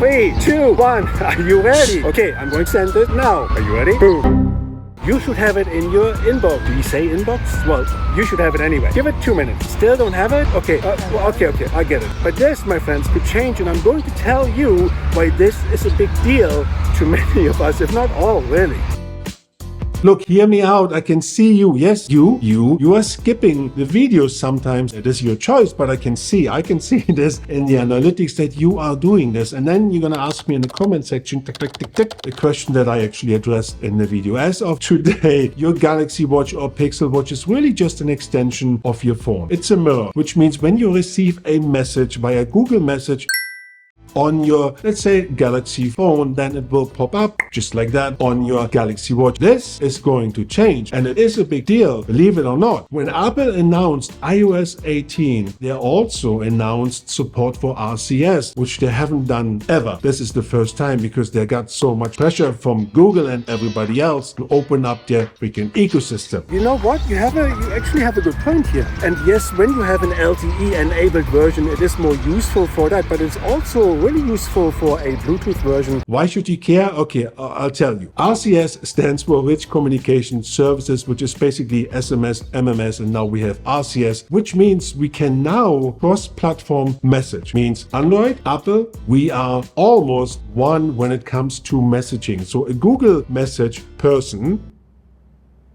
3, 2, 1. Are you ready? Okay, I'm going to send it now. Are you ready? Boom. You should have it in your inbox. Do you say inbox? Well, you should have it anyway. Give it 2 minutes. Still don't have it? Okay, okay, I get it. But this, my friends, could change, and I'm going to tell you why this is a big deal to many of us, if not all, really. Look, hear me out. I can see you. Yes, you are skipping the videos sometimes. It is your choice, but I can see this in the analytics that you are doing this. And then you're going to ask me in the comment section, tick, tick, tick, tick, the question that I actually addressed in the video. As of today, your Galaxy Watch or Pixel Watch is really just an extension of your phone. It's a mirror, which means when you receive a message via Google Message on your, let's say, Galaxy phone, then it will pop up just like that on your Galaxy Watch. This is going to change, and it is a big deal, believe it or not. When Apple announced iOS 18, they also announced support for RCS, which they haven't done ever. This is the first time because they got so much pressure from Google and everybody else to open up their freaking ecosystem. You know what? You actually have a good point here. And yes, when you have an LTE enabled version, it is more useful for that, but it's also really useful for a Bluetooth version. Why should you care? Okay, I'll tell you. RCS stands for Rich Communication Services, which is basically SMS, MMS, and now we have RCS, which means we can now cross-platform message. Means Android, Apple, we are almost one when it comes to messaging. So a Google message person,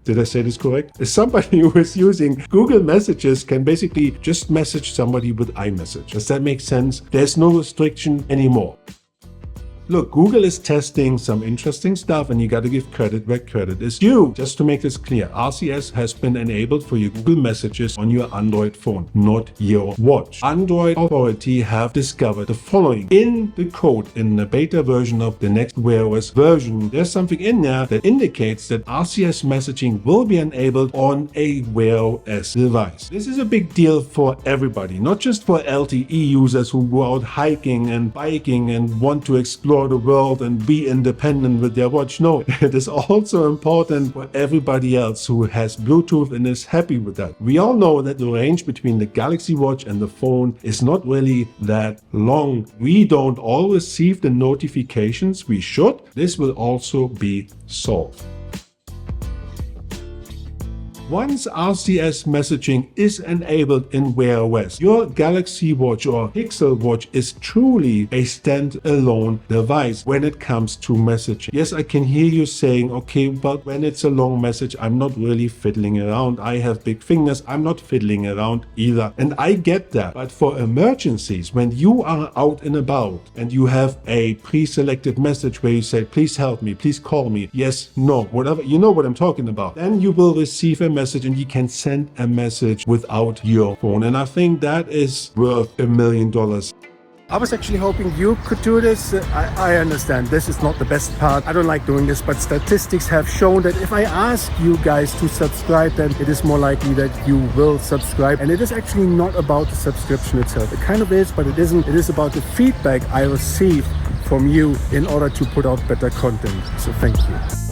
did I say this correct? Somebody who is using Google Messages can basically just message somebody with iMessage. Does that make sense? There's no restriction anymore. Look, Google is testing some interesting stuff, and you got to give credit where credit is due. Just to make this clear, RCS has been enabled for your Google Messages on your Android phone, not your watch. Android Authority have discovered the following. In the code, in the beta version of the next Wear OS version, there's something in there that indicates that RCS messaging will be enabled on a Wear OS device. This is a big deal for everybody, not just for LTE users who go out hiking and biking and want to explore the world and be independent with their watch. No, it is also important for everybody else who has Bluetooth and is happy with that. We all know that the range between the Galaxy Watch and the phone is not really that long. We don't all receive the notifications we should. This will also be solved. Once RCS messaging is enabled in Wear OS, your Galaxy Watch or Pixel Watch is truly a standalone device when it comes to messaging. Yes, I can hear you saying, okay, but when it's a long message, I'm not really fiddling around. I have big fingers. I'm not fiddling around either. And I get that. But for emergencies, when you are out and about and you have a pre-selected message where you say, please help me, please call me, yes, no, whatever, you know what I'm talking about, then you will receive a message and you can send a message without your phone. And I think that is worth $1 million. I was actually hoping you could do this. I understand this is not the best part. I don't like doing this, but statistics have shown that if I ask you guys to subscribe, then it is more likely that you will subscribe. And it is actually not about the subscription itself. It kind of is, but it isn't. It is about the feedback I receive from you in order to put out better content. So thank you.